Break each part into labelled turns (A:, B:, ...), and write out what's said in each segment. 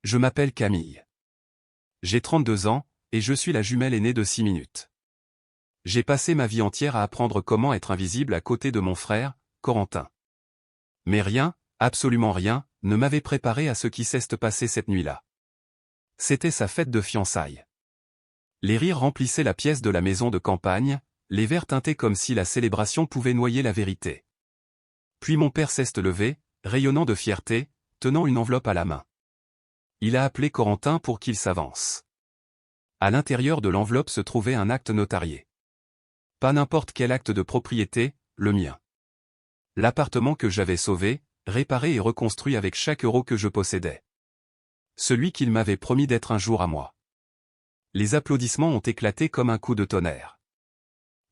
A: Je m'appelle Camille. J'ai 32 ans, et je suis la jumelle aînée de 6 minutes. J'ai passé ma vie entière à apprendre comment être invisible à côté de mon frère, Corentin. Mais rien, absolument rien, ne m'avait préparé à ce qui s'est passé cette nuit-là. C'était sa fête de fiançailles. Les rires remplissaient la pièce de la maison de campagne, les verres tintaient comme si la célébration pouvait noyer la vérité. Puis mon père s'est levé, rayonnant de fierté, tenant une enveloppe à la main. Il a appelé Corentin pour qu'il s'avance. À l'intérieur de l'enveloppe se trouvait un acte notarié. Pas n'importe quel acte de propriété, le mien. L'appartement que j'avais sauvé, réparé et reconstruit avec chaque euro que je possédais. Celui qu'il m'avait promis d'être un jour à moi. Les applaudissements ont éclaté comme un coup de tonnerre.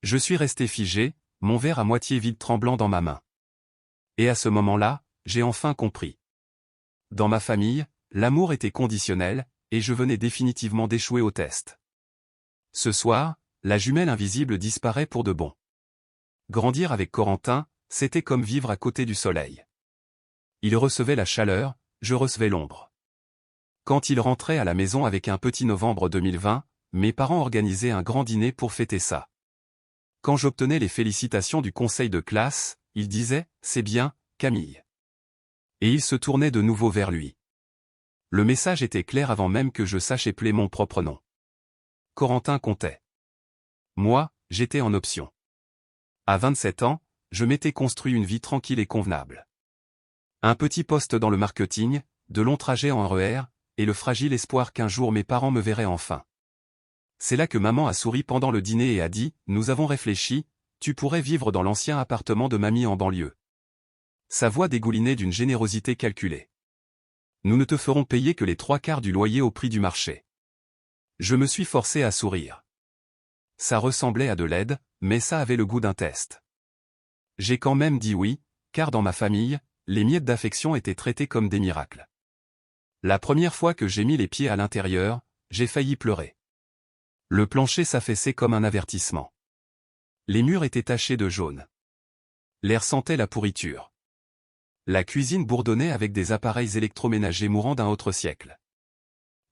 A: Je suis resté figé, mon verre à moitié vide tremblant dans ma main. Et à ce moment-là, j'ai enfin compris. Dans ma famille, l'amour était conditionnel, et je venais définitivement d'échouer au test. Ce soir, la jumelle invisible disparaît pour de bon. Grandir avec Corentin, c'était comme vivre à côté du soleil. Il recevait la chaleur, je recevais l'ombre. Quand il rentrait à la maison avec un petit novembre 2020, mes parents organisaient un grand dîner pour fêter ça. Quand j'obtenais les félicitations du conseil de classe, il disait « C'est bien, Camille ». Et il se tournait de nouveau vers lui. Le message était clair avant même que je sache épeler mon propre nom. Corentin comptait. Moi, j'étais en option. À 27 ans, je m'étais construit une vie tranquille et convenable. Un petit poste dans le marketing, de longs trajets en RER, et le fragile espoir qu'un jour mes parents me verraient enfin. C'est là que maman a souri pendant le dîner et a dit « Nous avons réfléchi, tu pourrais vivre dans l'ancien appartement de mamie en banlieue. » Sa voix dégoulinait d'une générosité calculée. Nous ne te ferons payer que les 3/4 du loyer au prix du marché. Je me suis forcé à sourire. Ça ressemblait à de l'aide, mais ça avait le goût d'un test. J'ai quand même dit oui, car dans ma famille, les miettes d'affection étaient traitées comme des miracles. La première fois que j'ai mis les pieds à l'intérieur, j'ai failli pleurer. Le plancher s'affaissait comme un avertissement. Les murs étaient tachés de jaune. L'air sentait la pourriture. La cuisine bourdonnait avec des appareils électroménagers mourants d'un autre siècle.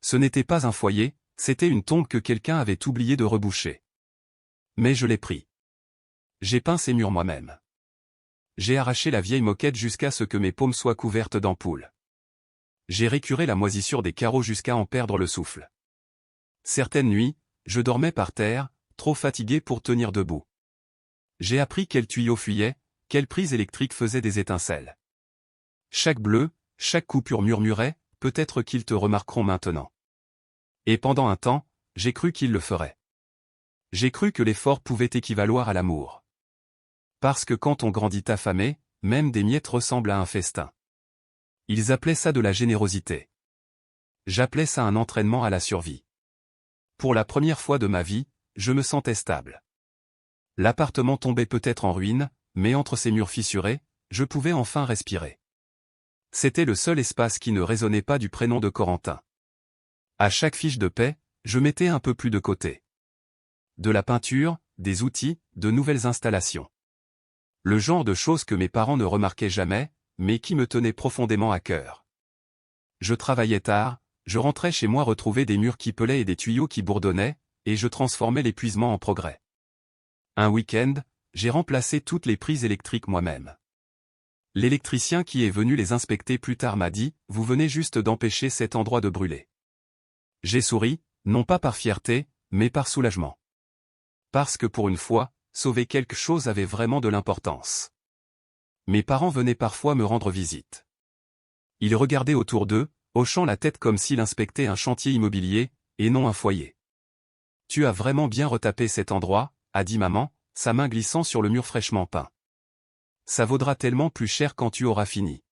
A: Ce n'était pas un foyer, c'était une tombe que quelqu'un avait oublié de reboucher. Mais je l'ai pris. J'ai peint ces murs moi-même. J'ai arraché la vieille moquette jusqu'à ce que mes paumes soient couvertes d'ampoules. J'ai récuré la moisissure des carreaux jusqu'à en perdre le souffle. Certaines nuits, je dormais par terre, trop fatigué pour tenir debout. J'ai appris quels tuyaux fuyaient, quelles prises électriques faisaient des étincelles. Chaque bleu, chaque coupure murmurait, peut-être qu'ils te remarqueront maintenant. Et pendant un temps, j'ai cru qu'ils le feraient. J'ai cru que l'effort pouvait équivaloir à l'amour. Parce que quand on grandit affamé, même des miettes ressemblent à un festin. Ils appelaient ça de la générosité. J'appelais ça un entraînement à la survie. Pour la première fois de ma vie, je me sentais stable. L'appartement tombait peut-être en ruine, mais entre ses murs fissurés, je pouvais enfin respirer. C'était le seul espace qui ne résonnait pas du prénom de Corentin. À chaque fiche de paie, je mettais un peu plus de côté. De la peinture, des outils, de nouvelles installations. Le genre de choses que mes parents ne remarquaient jamais, mais qui me tenaient profondément à cœur. Je travaillais tard, je rentrais chez moi retrouver des murs qui pelaient et des tuyaux qui bourdonnaient, et je transformais l'épuisement en progrès. Un week-end, j'ai remplacé toutes les prises électriques moi-même. L'électricien qui est venu les inspecter plus tard m'a dit « Vous venez juste d'empêcher cet endroit de brûler. » J'ai souri, non pas par fierté, mais par soulagement. Parce que pour une fois, sauver quelque chose avait vraiment de l'importance. Mes parents venaient parfois me rendre visite. Ils regardaient autour d'eux, hochant la tête comme s'ils inspectaient un chantier immobilier, et non un foyer. « Tu as vraiment bien retapé cet endroit », a dit maman, sa main glissant sur le mur fraîchement peint. « Ça vaudra tellement plus cher quand tu auras fini. »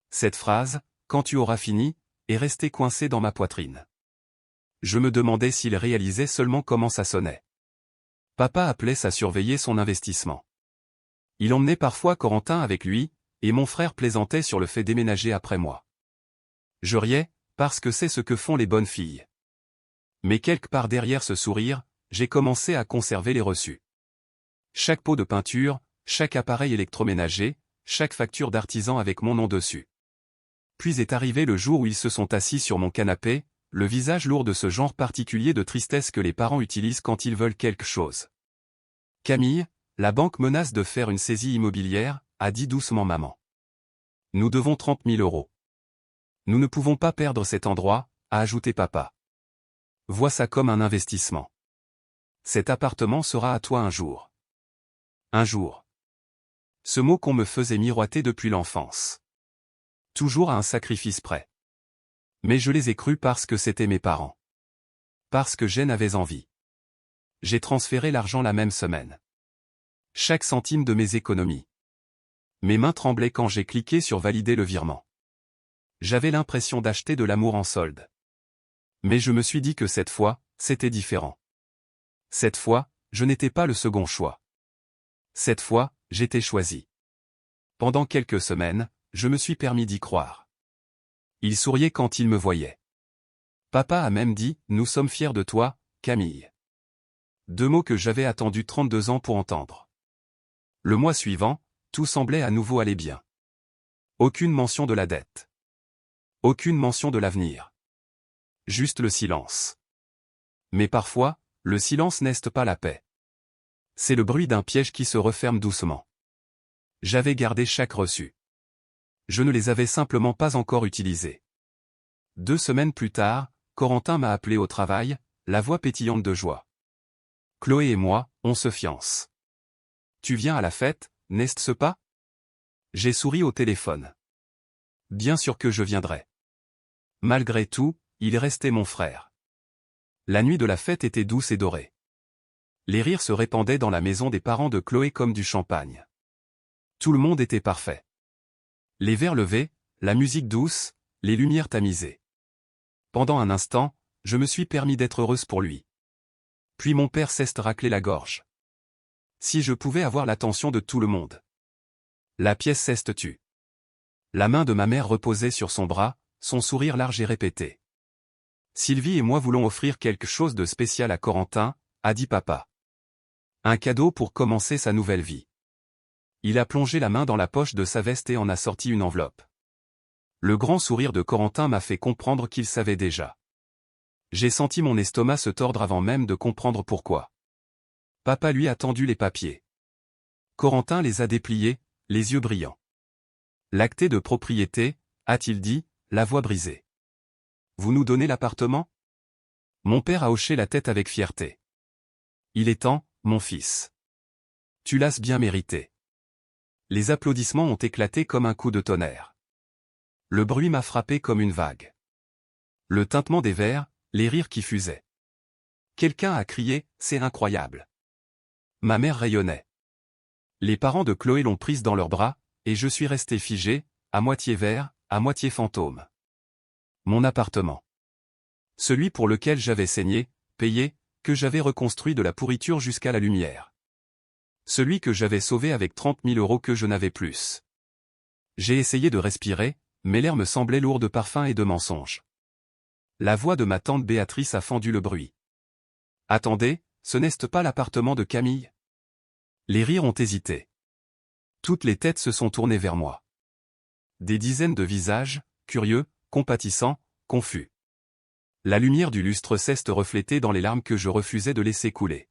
A: Cette phrase, « quand tu auras fini », est restée coincée dans ma poitrine. Je me demandais s'il réalisait seulement comment ça sonnait. Papa appelait ça surveiller son investissement. Il emmenait parfois Corentin avec lui, et mon frère plaisantait sur le fait déménager après moi. Je riais, parce que c'est ce que font les bonnes filles. Mais quelque part derrière ce sourire, j'ai commencé à conserver les reçus. Chaque pot de peinture, chaque appareil électroménager, chaque facture d'artisan avec mon nom dessus. Puis est arrivé le jour où ils se sont assis sur mon canapé, le visage lourd de ce genre particulier de tristesse que les parents utilisent quand ils veulent quelque chose. Camille, la banque menace de faire une saisie immobilière, a dit doucement maman. Nous devons 30 000 euros. Nous ne pouvons pas perdre cet endroit, a ajouté papa. Vois ça comme un investissement. Cet appartement sera à toi un jour. Un jour. Ce mot qu'on me faisait miroiter depuis l'enfance. Toujours à un sacrifice près. Mais je les ai crus parce que c'étaient mes parents. Parce que j'en avais envie. J'ai transféré l'argent la même semaine. Chaque centime de mes économies. Mes mains tremblaient quand j'ai cliqué sur valider le virement. J'avais l'impression d'acheter de l'amour en solde. Mais je me suis dit que cette fois, c'était différent. Cette fois, je n'étais pas le second choix. Cette fois, j'étais choisi. Pendant quelques semaines, je me suis permis d'y croire. Il souriait quand il me voyait. Papa a même dit « Nous sommes fiers de toi, Camille ». 2 mots que j'avais attendu 32 ans pour entendre. Le mois suivant, tout semblait à nouveau aller bien. Aucune mention de la dette. Aucune mention de l'avenir. Juste le silence. Mais parfois, le silence n'est pas la paix. C'est le bruit d'un piège qui se referme doucement. J'avais gardé chaque reçu. Je ne les avais simplement pas encore utilisés. 2 semaines plus tard, Corentin m'a appelé au travail, la voix pétillante de joie. Chloé et moi, on se fiance. Tu viens à la fête, n'est-ce pas? J'ai souri au téléphone. Bien sûr que je viendrai. Malgré tout, il restait mon frère. La nuit de la fête était douce et dorée. Les rires se répandaient dans la maison des parents de Chloé comme du champagne. Tout le monde était parfait. Les verres levés, la musique douce, les lumières tamisées. Pendant un instant, je me suis permis d'être heureuse pour lui. Puis mon père s'est raclé la gorge. Si je pouvais avoir l'attention de tout le monde. La pièce s'est tue. La main de ma mère reposait sur son bras, son sourire large et répété. Sylvie et moi voulons offrir quelque chose de spécial à Corentin, a dit papa. Un cadeau pour commencer sa nouvelle vie. Il a plongé la main dans la poche de sa veste et en a sorti une enveloppe. Le grand sourire de Corentin m'a fait comprendre qu'il savait déjà. J'ai senti mon estomac se tordre avant même de comprendre pourquoi. Papa lui a tendu les papiers. Corentin les a dépliés, les yeux brillants. L'acté de propriété, a-t-il dit, la voix brisée. Vous nous donnez l'appartement? Mon père a hoché la tête avec fierté. Il est temps, mon fils. Tu l'as bien mérité. Les applaudissements ont éclaté comme un coup de tonnerre. Le bruit m'a frappé comme une vague. Le tintement des verres, les rires qui fusaient. Quelqu'un a crié, c'est incroyable. Ma mère rayonnait. Les parents de Chloé l'ont prise dans leurs bras, et je suis resté figé, à moitié verre, à moitié fantôme. Mon appartement. Celui pour lequel j'avais saigné, payé, que j'avais reconstruit de la pourriture jusqu'à la lumière. Celui que j'avais sauvé avec 30 000 euros que je n'avais plus. J'ai essayé de respirer, mais l'air me semblait lourd de parfum et de mensonges. La voix de ma tante Béatrice a fendu le bruit. Attendez, ce n'est pas l'appartement de Camille? Les rires ont hésité. Toutes les têtes se sont tournées vers moi. Des dizaines de visages, curieux, compatissants, confus. La lumière du lustre s'est reflétée dans les larmes que je refusais de laisser couler.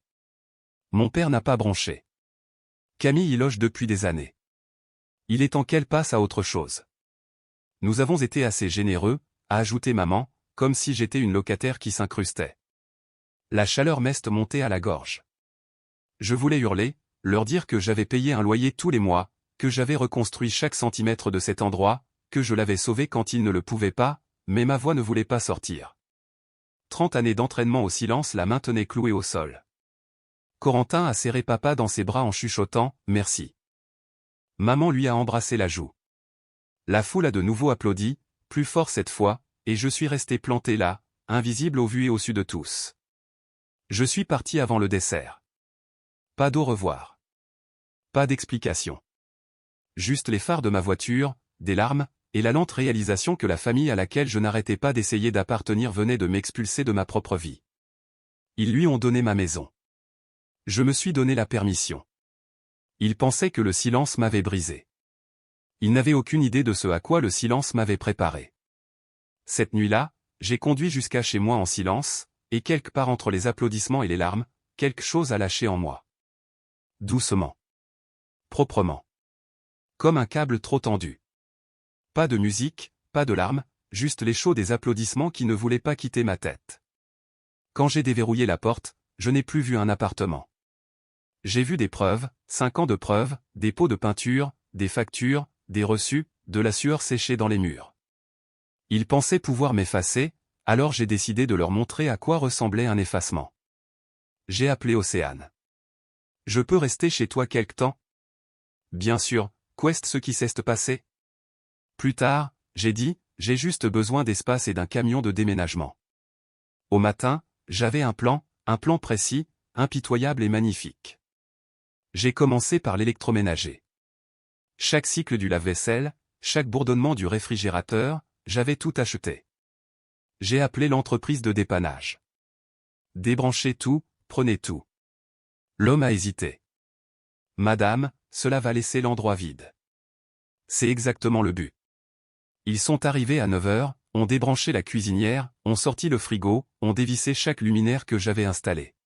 A: Mon père n'a pas bronché. Camille y loge depuis des années. Il est temps qu'elle passe à autre chose. Nous avons été assez généreux, a ajouté maman, comme si j'étais une locataire qui s'incrustait. La chaleur m'est montée à la gorge. Je voulais hurler, leur dire que j'avais payé un loyer tous les mois, que j'avais reconstruit chaque centimètre de cet endroit, que je l'avais sauvé quand ils ne le pouvaient pas, mais ma voix ne voulait pas sortir. 30 années d'entraînement au silence la maintenaient clouée au sol. Corentin a serré papa dans ses bras en chuchotant « Merci ». Maman lui a embrassé la joue. La foule a de nouveau applaudi, plus fort cette fois, et je suis resté planté là, invisible au vu et au su de tous. Je suis parti avant le dessert. Pas d'au revoir. Pas d'explication. Juste les phares de ma voiture, des larmes, et la lente réalisation que la famille à laquelle je n'arrêtais pas d'essayer d'appartenir venait de m'expulser de ma propre vie. Ils lui ont donné ma maison. Je me suis donné la permission. Ils pensaient que le silence m'avait brisé. Il n'avait aucune idée de ce à quoi le silence m'avait préparé. Cette nuit-là, j'ai conduit jusqu'à chez moi en silence, et quelque part entre les applaudissements et les larmes, quelque chose a lâché en moi. Doucement. Proprement. Comme un câble trop tendu. Pas de musique, pas de larmes, juste les chauds des applaudissements qui ne voulaient pas quitter ma tête. Quand j'ai déverrouillé la porte, je n'ai plus vu un appartement. J'ai vu des preuves, 5 ans de preuves, des pots de peinture, des factures, des reçus, de la sueur séchée dans les murs. Ils pensaient pouvoir m'effacer, alors j'ai décidé de leur montrer à quoi ressemblait un effacement. J'ai appelé Océane. Je peux rester chez toi quelque temps? Bien sûr, qu'est ce qui s'est passé? Plus tard, j'ai dit, j'ai juste besoin d'espace et d'un camion de déménagement. Au matin, j'avais un plan précis, impitoyable et magnifique. J'ai commencé par l'électroménager. Chaque cycle du lave-vaisselle, chaque bourdonnement du réfrigérateur, j'avais tout acheté. J'ai appelé l'entreprise de dépannage. Débranchez tout, prenez tout. L'homme a hésité. Madame, cela va laisser l'endroit vide. C'est exactement le but. Ils sont arrivés à 9 heures, ont débranché la cuisinière, ont sorti le frigo, ont dévissé chaque luminaire que j'avais installé.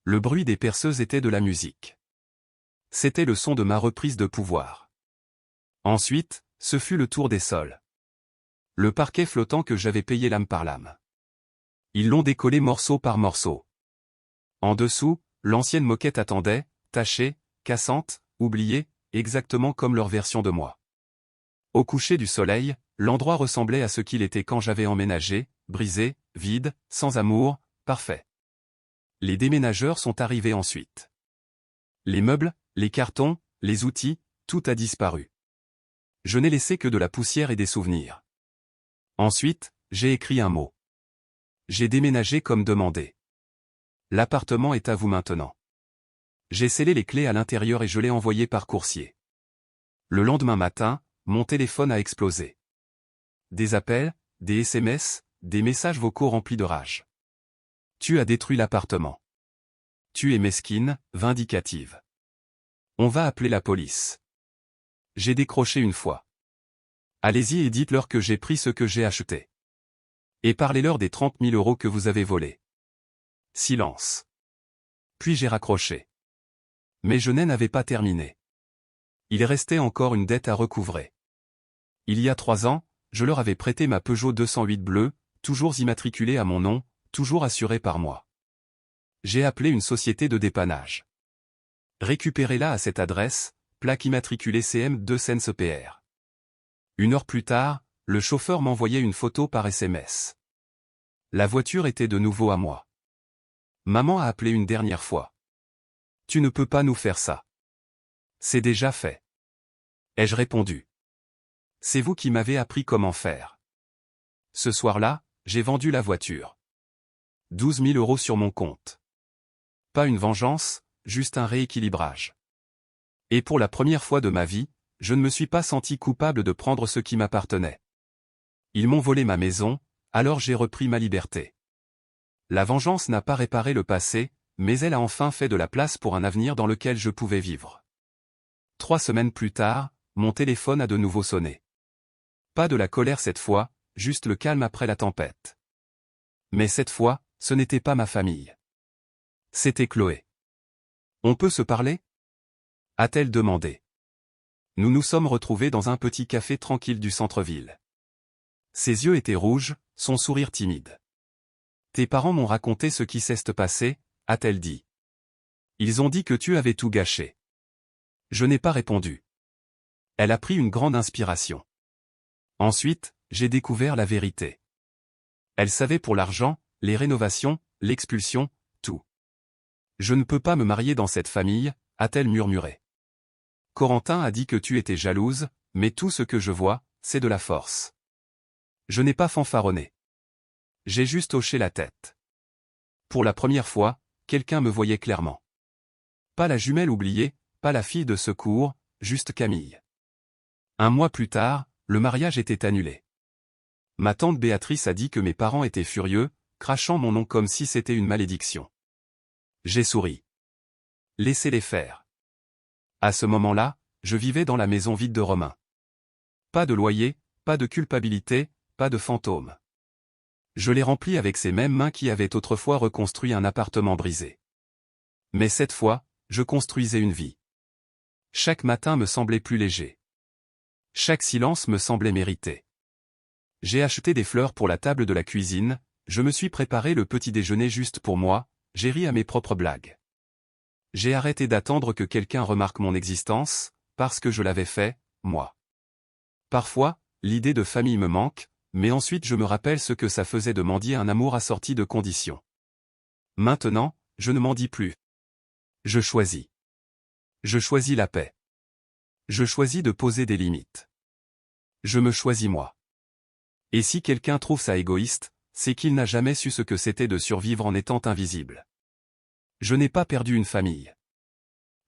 A: Le bruit des perceuses était de la musique. C'était le son de ma reprise de pouvoir. Ensuite, ce fut le tour des sols. Le parquet flottant que j'avais payé lame par lame. Ils l'ont décollé morceau par morceau. En dessous, l'ancienne moquette attendait, tachée, cassante, oubliée, exactement comme leur version de moi. Au coucher du soleil, l'endroit ressemblait à ce qu'il était quand j'avais emménagé, brisé, vide, sans amour, parfait. Les déménageurs sont arrivés ensuite. Les meubles, les cartons, les outils, tout a disparu. Je n'ai laissé que de la poussière et des souvenirs. Ensuite, j'ai écrit un mot. J'ai déménagé comme demandé. L'appartement est à vous maintenant. J'ai scellé les clés à l'intérieur et je l'ai envoyé par coursier. Le lendemain matin, mon téléphone a explosé. Des appels, des SMS, des messages vocaux remplis de rage. Tu as détruit l'appartement. Tu es mesquine, vindicative. On va appeler la police. J'ai décroché une fois. Allez-y et dites-leur que j'ai pris ce que j'ai acheté. Et parlez-leur des 30 000 € que vous avez volés. Silence. Puis j'ai raccroché. Mais je n'avais pas terminé. Il restait encore une dette à recouvrer. Il y a 3 ans, je leur avais prêté ma Peugeot 208 bleue, toujours immatriculée à mon nom, toujours assurée par moi. J'ai appelé une société de dépannage. Récupérez-la à cette adresse, plaque immatriculée CM2 SENS-PR. 1 heure plus tard, le chauffeur m'envoyait une photo par SMS. La voiture était de nouveau à moi. Maman a appelé une dernière fois. Tu ne peux pas nous faire ça. C'est déjà fait. Ai-je répondu. C'est vous qui m'avez appris comment faire. Ce soir-là, j'ai vendu la voiture. 12 000 € sur mon compte. Pas une vengeance, juste un rééquilibrage. Et pour la première fois de ma vie, je ne me suis pas senti coupable de prendre ce qui m'appartenait. Ils m'ont volé ma maison, alors j'ai repris ma liberté. La vengeance n'a pas réparé le passé, mais elle a enfin fait de la place pour un avenir dans lequel je pouvais vivre. 3 semaines plus tard, mon téléphone a de nouveau sonné. Pas de la colère cette fois, juste le calme après la tempête. Mais cette fois, ce n'était pas ma famille. C'était Chloé. On peut se parler? A-t-elle demandé. Nous nous sommes retrouvés dans un petit café tranquille du centre-ville. Ses yeux étaient rouges, son sourire timide. Tes parents m'ont raconté ce qui s'est passé, a-t-elle dit. Ils ont dit que tu avais tout gâché. Je n'ai pas répondu. Elle a pris une grande inspiration. Ensuite, j'ai découvert la vérité. Elle savait pour l'argent, les rénovations, l'expulsion, tout. Je ne peux pas me marier dans cette famille, a-t-elle murmuré. Corentin a dit que tu étais jalouse, mais tout ce que je vois, c'est de la force. Je n'ai pas fanfaronné. J'ai juste hoché la tête. Pour la première fois, quelqu'un me voyait clairement. Pas la jumelle oubliée, pas la fille de secours, juste Camille. 1 mois plus tard, le mariage était annulé. Ma tante Béatrice a dit que mes parents étaient furieux, crachant mon nom comme si c'était une malédiction. J'ai souri. Laissez-les faire. À ce moment-là, je vivais dans la maison vide de Romain. Pas de loyer, pas de culpabilité, pas de fantôme. Je l'ai rempli avec ces mêmes mains qui avaient autrefois reconstruit un appartement brisé. Mais cette fois, je construisais une vie. Chaque matin me semblait plus léger. Chaque silence me semblait mérité. J'ai acheté des fleurs pour la table de la cuisine, je me suis préparé le petit déjeuner juste pour moi, j'ai ri à mes propres blagues. J'ai arrêté d'attendre que quelqu'un remarque mon existence, parce que je l'avais fait, moi. Parfois, l'idée de famille me manque, mais ensuite je me rappelle ce que ça faisait de mendier un amour assorti de conditions. Maintenant, je ne mendie plus. Je choisis. Je choisis la paix. Je choisis de poser des limites. Je me choisis moi. Et si quelqu'un trouve ça égoïste, c'est qu'il n'a jamais su ce que c'était de survivre en étant invisible. Je n'ai pas perdu une famille.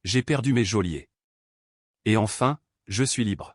A: J'ai perdu mes geôliers. Et enfin, je suis libre.